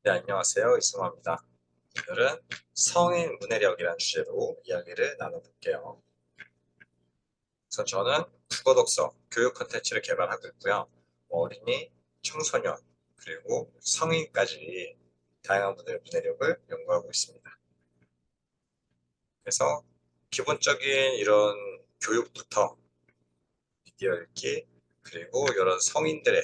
네, 안녕하세요. 이승화입니다. 오늘은 성인 문해력이라는 주제로 이야기를 나눠볼게요. 우선 저는 국어 독서, 교육 콘텐츠를 개발하고 있고요. 어린이, 청소년, 그리고 성인까지 다양한 문해력을 연구하고 있습니다. 그래서 기본적인 이런 교육부터 미디어 읽기, 그리고 이런 성인들의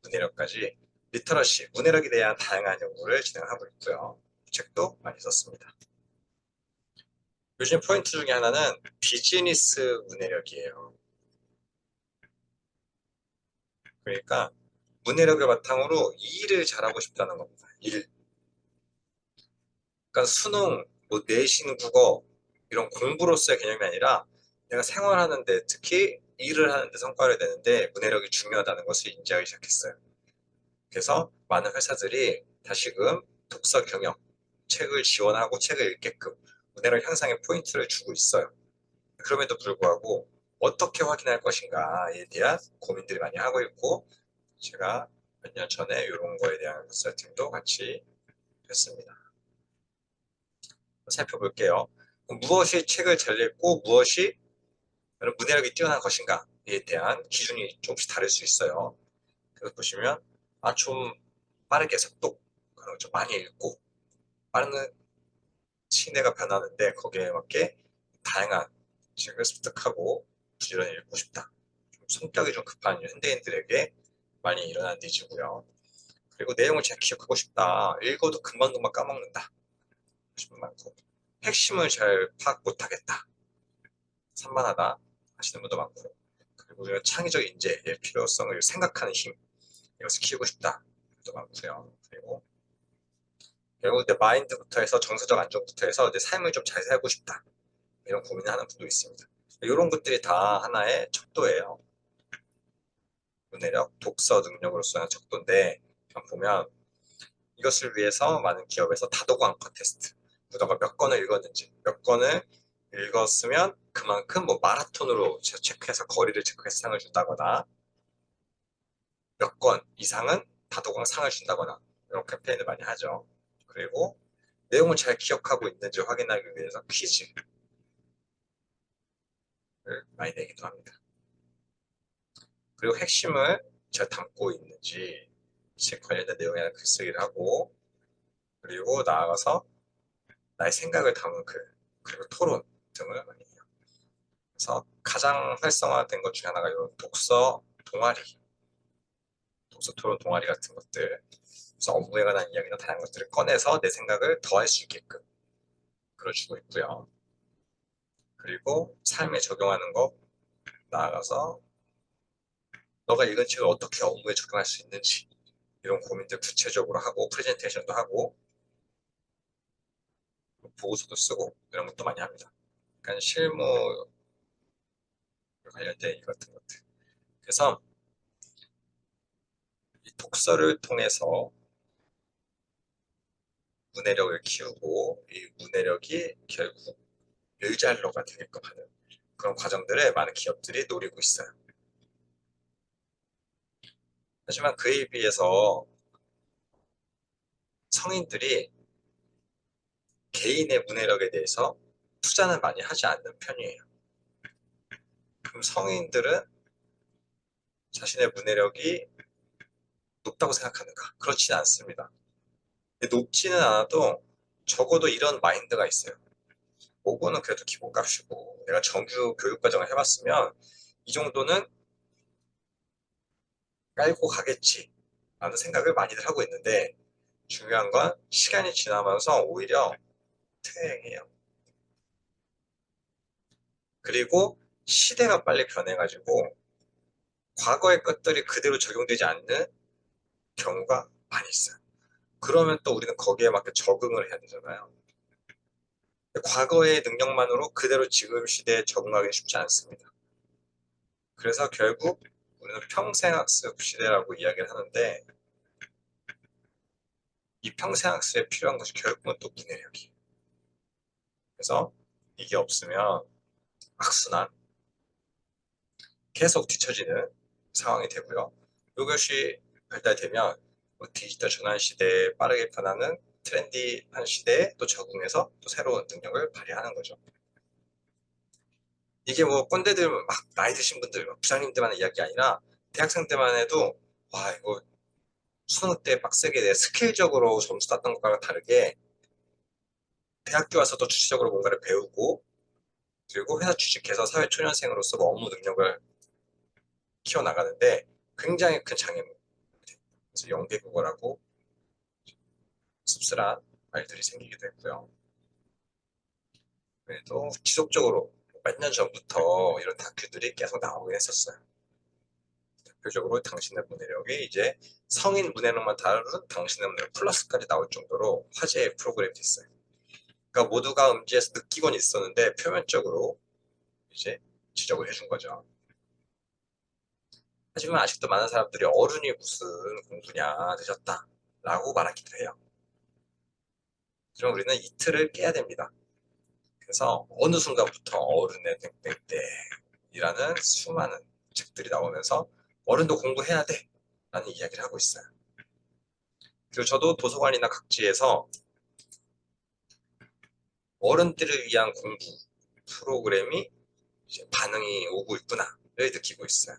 문해력까지 리터러시, 문해력에 대한 다양한 연구를 진행하고 있고요. 책도 많이 썼습니다. 요즘 포인트 중에 하나는 비즈니스 문해력이에요. 그러니까 문해력을 바탕으로 일을 잘하고 싶다는 겁니다. 일. 그러니까 수능, 뭐 내신 국어 이런 공부로서의 개념이 아니라 내가 생활하는데 특히 일을 하는데 성과를 내는데 문해력이 중요하다는 것을 인지하기 시작했어요. 그래서 많은 회사들이 다시금 독서 경영, 책을 지원하고 책을 읽게끔 문해력 향상에 포인트를 주고 있어요. 그럼에도 불구하고 어떻게 확인할 것인가에 대한 고민들이 많이 하고 있고, 제가 몇 년 전에 이런 거에 대한 컨설팅도 같이 했습니다. 살펴볼게요. 무엇이 책을 잘 읽고 무엇이 문해력이 뛰어난 것인가에 대한 기준이 조금씩 다를 수 있어요. 그래서 보시면 좀 빠르게 속도, 좀 많이 읽고 빠른 시내가 변하는데 거기에 맞게 다양한 책을 습득하고 부지런히 읽고 싶다. 좀 성격이 좀 급한 현대인들에게 많이 일어나는 니즈고요. 그리고 내용을 잘 기억하고 싶다. 읽어도 금방금방 까먹는다. 하시는 분 많고, 핵심을 잘 파악 못하겠다. 산만하다 하시는 분도 많고, 그리고 이런 창의적 인재의 필요성을 생각하는 힘, 이것을 키우고 싶다. 도 많고요. 그리고 결국 내 마인드부터 해서 정서적 안정부터 해서 내 삶을 좀 잘 살고 싶다. 이런 고민을 하는 분도 있습니다. 이런 것들이 다 하나의 척도예요. 문해력, 독서 능력으로서의 척도인데, 보면 이것을 위해서 많은 기업에서 다도관 컨테스트, 너가 몇 권을 읽었는지, 몇 권을 읽었으면 그만큼 뭐 마라톤으로 체크해서 거리를 체크해서 상을 준다거나, 몇 권 이상은 다도관 상을 준다거나, 이런 캠페인을 많이 하죠. 그리고 내용을 잘 기억하고 있는지 확인하기 위해서 퀴즈를 많이 내기도 합니다. 그리고 핵심을 잘 담고 있는지 책 관련된 내용에 글쓰기를 하고, 그리고 나아가서 나의 생각을 담은 글, 그리고 토론 등을 많이 해요. 그래서 가장 활성화된 것 중에 하나가 이런 독서 동아리, 독서 토론 동아리 같은 것들. 그래서 업무에 관한 이야기나 다양한 것들을 꺼내서 내 생각을 더할 수 있게끔 끌어주고 있고요. 그리고 삶에 적용하는 것, 나아가서 너가 읽은 책을 어떻게 업무에 적용할 수 있는지 이런 고민들 구체적으로 하고 프레젠테이션도 하고 보고서도 쓰고 이런 것도 많이 합니다. 그러니까 실무 관련된 일 같은 것들. 그래서 이 독서를 통해서 문해력을 키우고 이 문해력이 결국 일잘러가 되게끔 하는 그런 과정들을 많은 기업들이 노리고 있어요. 하지만 그에 비해서 성인들이 개인의 문해력에 대해서 투자는 많이 하지 않는 편이에요. 그럼 성인들은 자신의 문해력이 높다고 생각하는가? 그렇지는 않습니다. 높지는 않아도 적어도 이런 마인드가 있어요. 5권은 그래도 기본값이고 내가 정규 교육과정을 해봤으면 이 정도는 깔고 가겠지 라는 생각을 많이들 하고 있는데, 중요한 건 시간이 지나면서 오히려 퇴행해요. 그리고 시대가 빨리 변해가지고 과거의 것들이 그대로 적용되지 않는 경우가 많이 있어요. 그러면 또 우리는 거기에 맞게 적응을 해야 되잖아요. 과거의 능력만으로 그대로 지금 시대에 적응하기 쉽지 않습니다. 그래서 결국 우리는 평생학습 시대라고 이야기를 하는데, 이 평생학습에 필요한 것이 결국은 또 문해력이에요. 그래서 이게 없으면 악순환, 계속 뒤처지는 상황이 되고요. 이것이 발달되면 뭐 디지털 전환 시대에 빠르게 변하는 트렌디한 시대에 또 적응해서 또 새로운 능력을 발휘하는 거죠. 이게 뭐 꼰대들 막 나이 드신 분들, 부장님들만 의 이야기 아니라 대학생 때만 해도 와 이거 수능 때 빡세게 내 스킬적으로 점수 땄던 것과는 다르게 대학교 와서도 주체적으로 뭔가를 배우고 그리고 회사 취직해서 사회 초년생으로서 뭐 업무 능력을 키워나가는데 굉장히 큰 장애물. 그래서 연계국어라고 씁쓸한 말들이 생기기도 했고요. 그래도 지속적으로 몇 년 전부터 이런 다큐들이 계속 나오긴 했었어요. 대표적으로 당신의 문해력이 이제 성인 문해력만 다루는 당신의 문해력 플러스까지 나올 정도로 화제의 프로그램이 됐어요. 그러니까 모두가 음지에서 느끼곤 있었는데 표면적으로 이제 지적을 해준 거죠. 하지만 아직도 많은 사람들이 어른이 무슨 공부냐 늦었다 라고 말하기도 해요. 그럼 우리는 이 틀을 깨야 됩니다. 그래서 어느 순간부터 어른의 땡땡땡이라는 수많은 책들이 나오면서 어른도 공부해야 돼 라는 이야기를 하고 있어요. 그리고 저도 도서관이나 각지에서 어른들을 위한 공부 프로그램이 이제 반응이 오고 있구나를 느끼고 있어요.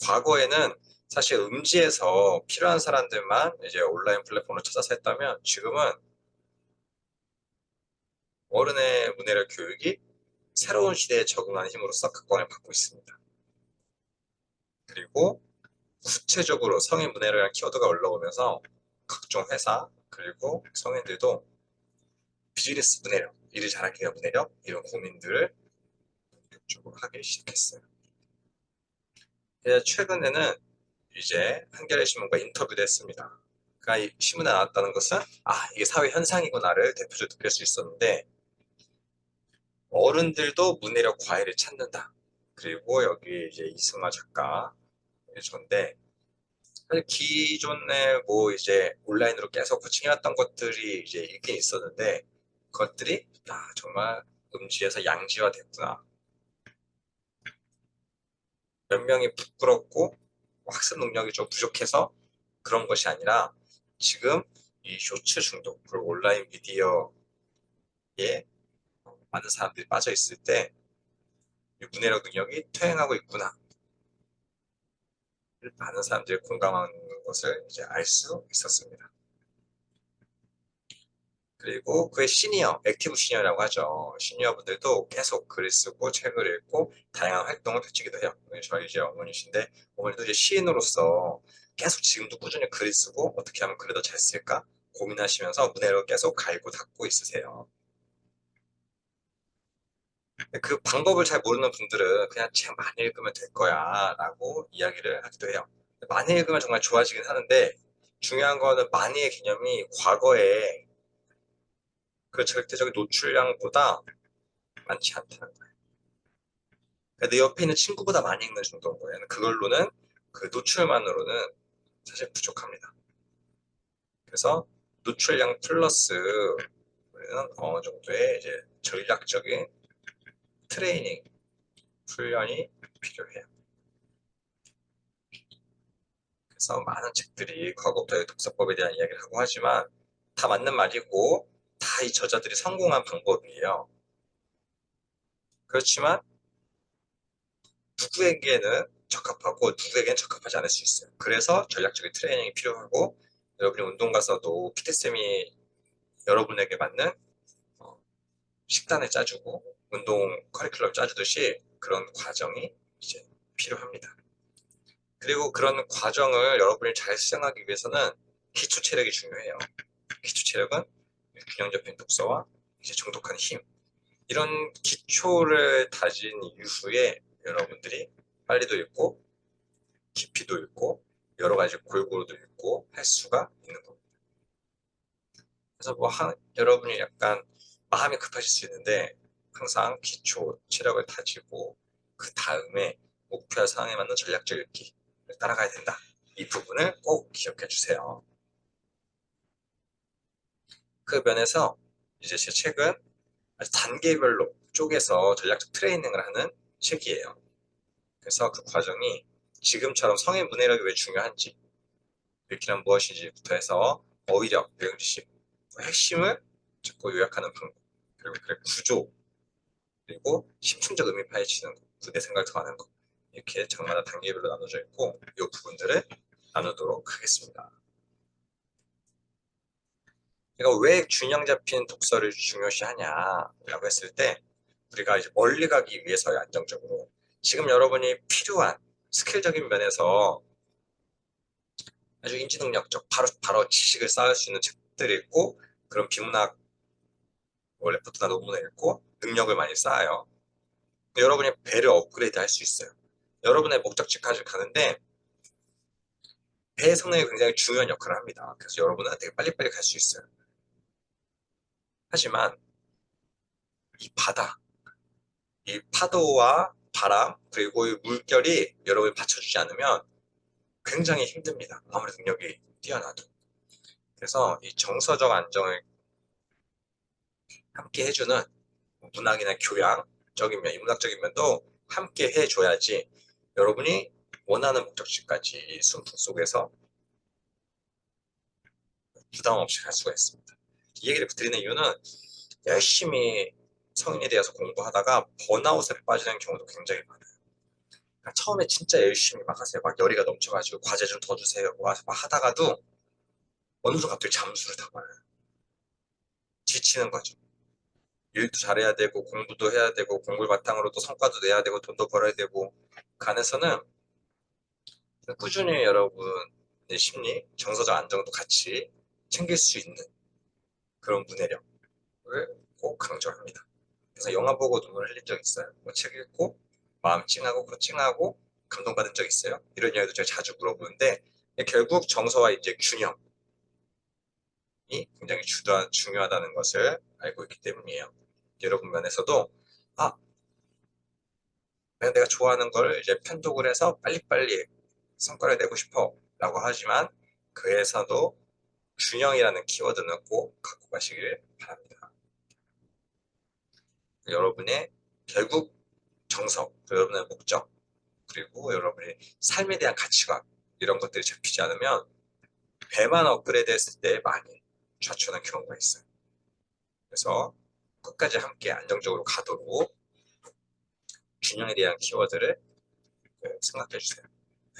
과거에는 사실 음지에서 필요한 사람들만 이제 온라인 플랫폼을 찾아서 했다면 지금은 어른의 문해력 교육이 새로운 시대에 적응하는 힘으로써 각광을 받고 있습니다. 그리고 구체적으로 성인 문해력이라는 키워드가 올라오면서 각종 회사 그리고 성인들도 비즈니스 문해력, 일을 잘하기 위한 문해력 이런 고민들을 본격적으로 하기 시작했어요. 그래서 최근에는 이제 한겨레 신문과 인터뷰도 했습니다. 그러니까 이 신문에 나왔다는 것은 이게 사회 현상이구나를 대표적으로 느낄 수 있었는데 어른들도 문해력 과외를 찾는다. 그리고 여기 이제 이승화 작가 전데 사실 기존에 뭐 이제 온라인으로 계속 코칭해왔던 것들이 이제 있긴 있었는데 그것들이 정말 음지에서 양지화됐구나. 몇 명이 부끄럽고 학습 능력이 좀 부족해서 그런 것이 아니라 지금 이 쇼츠 중독 그리고 온라인 미디어에 많은 사람들이 빠져 있을 때 이 문해력 능력이 퇴행하고 있구나. 많은 사람들이 공감하는 것을 이제 알 수 있었습니다. 그리고 그의 시니어, 액티브 시니어라고 하죠. 시니어분들도 계속 글을 쓰고 책을 읽고 다양한 활동을 펼치기도 해요. 저희 이제 어머니신데 어머니도 이제 시인으로서 계속 지금도 꾸준히 글을 쓰고 어떻게 하면 글을 더 잘 쓸까 고민하시면서 문해력을 계속 갈고 닦고 있으세요. 그 방법을 잘 모르는 분들은 그냥 책 많이 읽으면 될 거야 라고 이야기를 하기도 해요. 많이 읽으면 정말 좋아지긴 하는데 중요한 거는 많이의 개념이 과거에 그 절대적인 노출량보다 많지 않다는 거예요. 그러니까 내 옆에 있는 친구보다 많이 읽는 정도인 거예요. 그걸로는 그 노출만으로는 사실 부족합니다. 그래서 노출량 플러스 우리는 어느 정도의 이제 전략적인 트레이닝, 훈련이 필요해요. 그래서 많은 책들이 과거부터 독서법에 대한 이야기를 하고 하지만 다 맞는 말이고 다 이 저자들이 성공한 방법이에요. 그렇지만 누구에게는 적합하고 누구에게는 적합하지 않을 수 있어요. 그래서 전략적인 트레이닝이 필요하고 여러분이 운동 가서도 PT쌤이 여러분에게 맞는 식단을 짜주고 운동 커리큘럼 짜주듯이 그런 과정이 이제 필요합니다. 그리고 그런 과정을 여러분이 잘 수행하기 위해서는 기초 체력이 중요해요. 기초 체력은 균형 잡힌 독서와 이제 정독한 힘 이런 기초를 다진 이후에 여러분들이 빨리도 읽고 깊이도 있고 여러 가지 골고루도 있고 할 수가 있는 겁니다. 그래서 여러분이 약간 마음이 급하실 수 있는데 항상 기초 체력을 다지고 그 다음에 목표 상황에 맞는 전략적 읽기를 따라가야 된다. 이 부분을 꼭 기억해 주세요. 그 면에서 이제 제 책은 아주 단계별로 쪼개서 전략적 트레이닝을 하는 책이에요. 그래서 그 과정이 지금처럼 성인 문해력이 왜 중요한지 읽기란 무엇인지부터 해서 어휘력, 내용지식, 핵심을 듣고 요약하는 방법, 그리고 글의 구조, 그리고 심층적 의미 파헤치는 거, 내 생각을 더하는 거, 이렇게 장마다 단계별로 나눠져 있고 이 부분들을 나누도록 하겠습니다. 내가 왜 균형 잡힌 독서를 중요시하냐라고 했을 때 우리가 이제 멀리 가기 위해서요, 안정적으로. 지금 여러분이 필요한 스킬적인 면에서 아주 인지능력적 바로 지식을 쌓을 수 있는 책들을 읽고 그런 비문학 레포트나 논문을 읽고 능력을 많이 쌓아요. 여러분의 배를 업그레이드 할 수 있어요. 여러분의 목적지까지 가는데 배의 성능이 굉장히 중요한 역할을 합니다. 그래서 여러분은 되게 빨리빨리 갈 수 있어요. 하지만 이 바다, 이 파도와 바람, 그리고 이 물결이 여러분이 받쳐주지 않으면 굉장히 힘듭니다. 아무리 능력이 뛰어나도. 그래서 이 정서적 안정을 함께 해주는 문학이나 교양적인 면, 인문학적인 면도 함께 해줘야지 여러분이 원하는 목적지까지 순풍 속에서 부담 없이 갈 수가 있습니다. 이 얘기를 드리는 이유는 열심히 성인에 대해서 공부하다가 번아웃에 빠지는 경우도 굉장히 많아요. 그러니까 처음에 진짜 열심히 막 하세요. 막 열의가 넘쳐가지고 과제 좀 더 주세요. 막 하다가도 어느 순간 갑자기 잠수를 타버려요. 지치는 거죠. 일도 잘해야 되고 공부도 해야 되고 공부를 바탕으로 또 성과도 내야 되고 돈도 벌어야 되고 그 안에서는 꾸준히 여러분의 심리, 정서적 안정도 같이 챙길 수 있는 그런 문해력을 꼭 강조합니다. 그래서 영화 보고 눈물 흘린 적 있어요? 뭐 책 읽고 마음 찡하고 코 찡하고 감동받은 적 있어요? 이런 이야기도 제가 자주 물어보는데 결국 정서와 이제 균형이 굉장히 중요하다는 것을 알고 있기 때문이에요. 여러분 면에서도 아, 내가 좋아하는 걸 이제 편독을 해서 빨리빨리 성과를 내고 싶어 라고 하지만 그에서도 균형이라는 키워드는 꼭 갖고 가시길 바랍니다. 여러분의 결국 정석, 여러분의 목적, 그리고 여러분의 삶에 대한 가치관 이런 것들이 잡히지 않으면 배만 업그레이드 했을 때 많이 좌초하는 경우가 있어요. 그래서 끝까지 함께 안정적으로 가도록 균형에 대한 키워드를 생각해 주세요.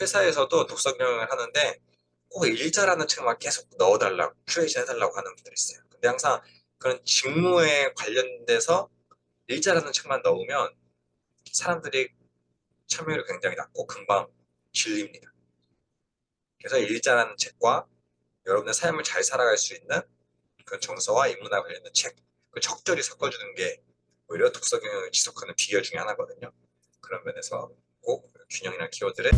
회사에서도 독서 경영을 하는데 꼭 일자라는 책만 계속 넣어달라고 큐레이션 해달라고 하는 분들이 있어요. 근데 항상 그런 직무에 관련돼서 일자라는 책만 넣으면 사람들이 참여율이 굉장히 낮고 금방 질립니다. 그래서 일자라는 책과 여러분의 삶을 잘 살아갈 수 있는 그런 정서와 인문학 관련된 책, 그 적절히 섞어주는 게 오히려 독서 경영을 지속하는 비결 중에 하나거든요. 그런 면에서 꼭 균형이라는 키워드를